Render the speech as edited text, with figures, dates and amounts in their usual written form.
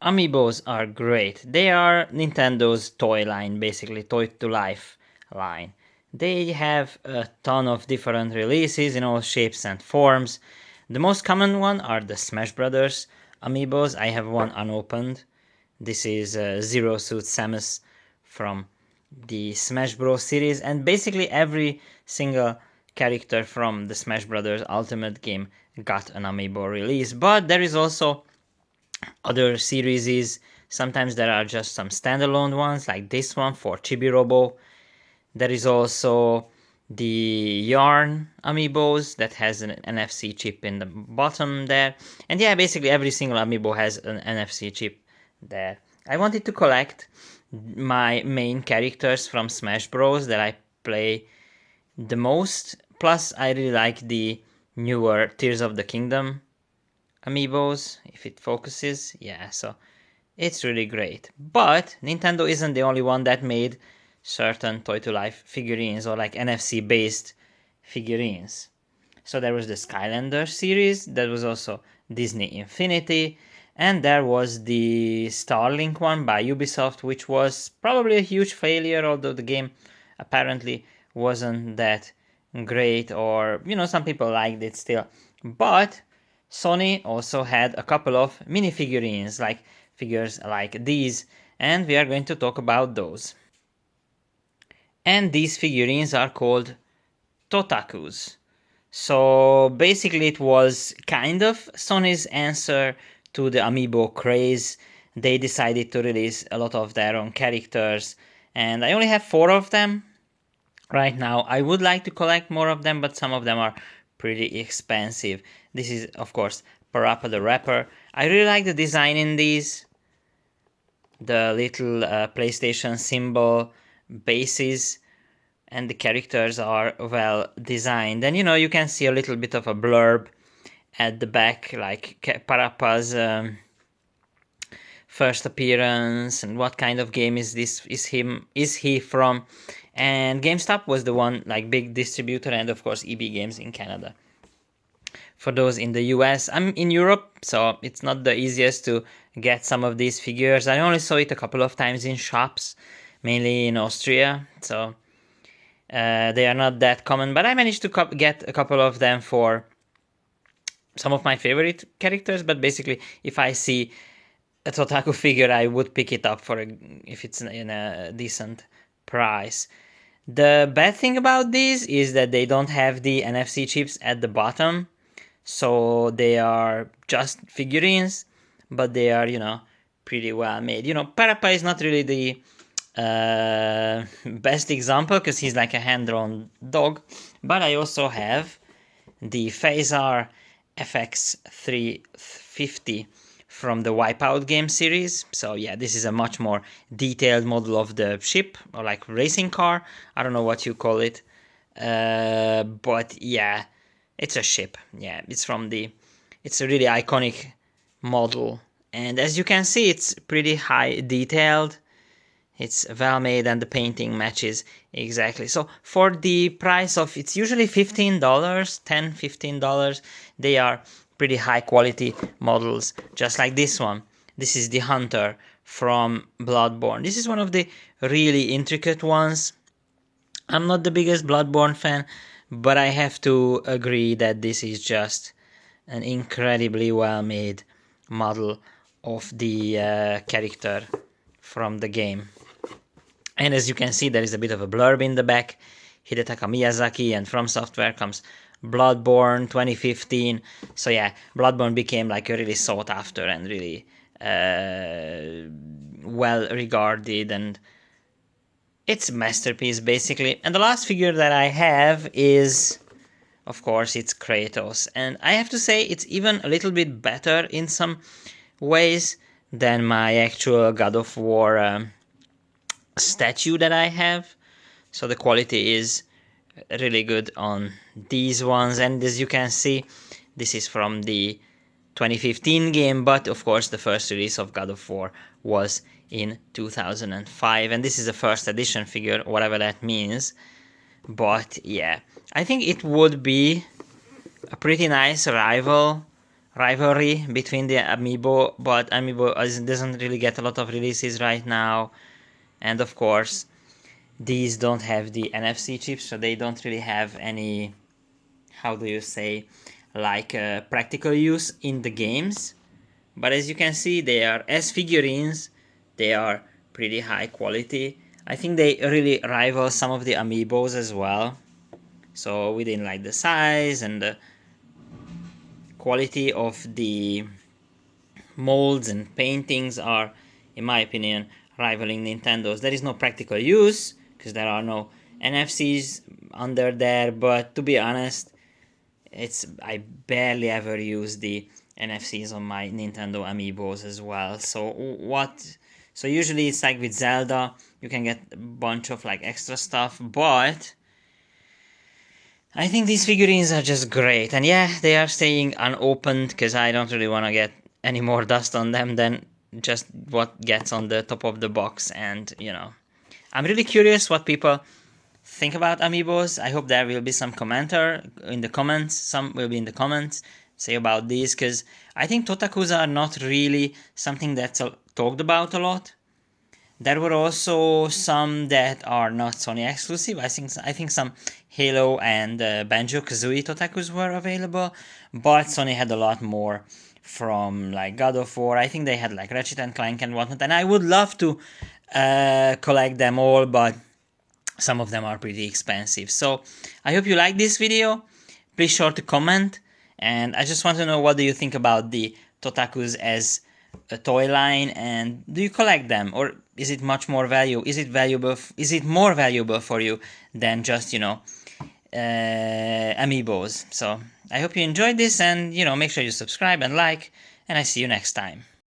Amiibos are great. They are Nintendo's toy line, basically, toy to life line. They have a ton of different releases in all shapes and forms. The most common one are the Smash Brothers Amiibos. I have one unopened. This is Zero Suit Samus from the Smash Bros. Series, and basically every single character from the Smash Brothers Ultimate game got an Amiibo release. But there is also other series. Sometimes there are just some standalone ones, like this one for Chibi-Robo. There is also the Yarn Amiibos that has an NFC chip in the bottom there. And yeah, basically every single Amiibo has an NFC chip there. I wanted to collect my main characters from Smash Bros. That I play the most. Plus, I really like the newer Tears of the Kingdom Amiibos, if it focuses. Yeah, so it's really great. But Nintendo isn't the only one that made certain toy-to-life figurines or like NFC-based figurines. So there was the Skylander series, that was also Disney Infinity, and there was the Starlink one by Ubisoft, which was probably a huge failure, although the game apparently wasn't that great, or some people liked it still. But Sony also had a couple of minifigurines, like figures like these, and we are going to talk about those. And these figurines are called TOTAKUs. So basically it was kind of Sony's answer to the Amiibo craze. They decided to release a lot of their own characters, and I only have 4 of them right now. I would like to collect more of them, but some of them are pretty expensive. This is, of course, Parappa the Rapper. I really like the design in these. The little PlayStation symbol bases and the characters are well designed. And you can see a little bit of a blurb at the back, like Parappa's first appearance and what kind of game is he from. And GameStop was the one, like, big distributor, and of course EB Games in Canada. For those in the US, I'm in Europe, so it's not the easiest to get some of these figures. I only saw it a couple of times in shops, mainly in Austria, so they are not that common, but I managed to get a couple of them for some of my favorite characters. But basically, if I see a Totaku figure, I would pick it up if it's in a decent price. The bad thing about these is that they don't have the NFC chips at the bottom, so they are just figurines, but they are, pretty well made. Parappa is not really the best example because he's like a hand-drawn dog, but I also have the Phasar FX350 from the Wipeout game series. So yeah, this is a much more detailed model of the ship, or like racing car. I don't know what you call it, but yeah, it's a ship. Yeah, it's a really iconic model, and as you can see, it's pretty high detailed. It's well made and the painting matches exactly. So for the price of, it's usually $15, $10, $15, they are pretty high quality models, just like this one. This is the Hunter from Bloodborne. This is one of the really intricate ones. I'm not the biggest Bloodborne fan, but I have to agree that this is just an incredibly well made model of the character from the game. And as you can see, there is a bit of a blurb in the back. Hidetaka Miyazaki, and from Software comes Bloodborne 2015. So yeah, Bloodborne became like a really sought after and really well regarded, and it's a masterpiece basically. And the last figure that I have is, of course, it's Kratos. And I have to say it's even a little bit better in some ways than my actual God of War statue that I have. So the quality is really good on these ones, and as you can see, this is from the 2015 game, but of course the first release of God of War was in 2005, and this is a first edition figure, whatever that means. But yeah, I think it would be a pretty nice rival rivalry between the AMIIBO, but AMIIBO doesn't really get a lot of releases right now, and of course these don't have the NFC chips, so they don't really have any, how do you say, like practical use in the games. But as you can see, they are, as figurines, they are pretty high quality. I think they really rival some of the AMIIBOs as well. So within like the size and the quality of the molds and paintings are, in my opinion, rivaling Nintendo's. There is no practical use because there are no NFCs under there, but to be honest, I barely ever use the NFCs on my Nintendo Amiibos as well. So usually it's like with Zelda, you can get a bunch of like extra stuff, but I think these figurines are just great. And yeah, they are staying unopened because I don't really want to get any more dust on them than just what gets on the top of the box. And I'm really curious what people think about Amiibos. I hope there will be some commenter in the comments. Some will be in the comments say about these, because I think Totakus are not really something that's talked about a lot. There were also some that are not Sony exclusive. I think some Halo and Banjo-Kazooie Totakus were available, but Sony had a lot more from like God of War. I think they had like Ratchet and Clank and whatnot, and I would love to collect them all, but some of them are pretty expensive. So I hope you like this video. Please sure to comment, and I just want to know, what do you think about the Totakus as a toy line, and do you collect them, or is it much more value? Is it valuable? Is it more valuable for you than just Amiibos? So I hope you enjoyed this, and make sure you subscribe and like, and I see you next time.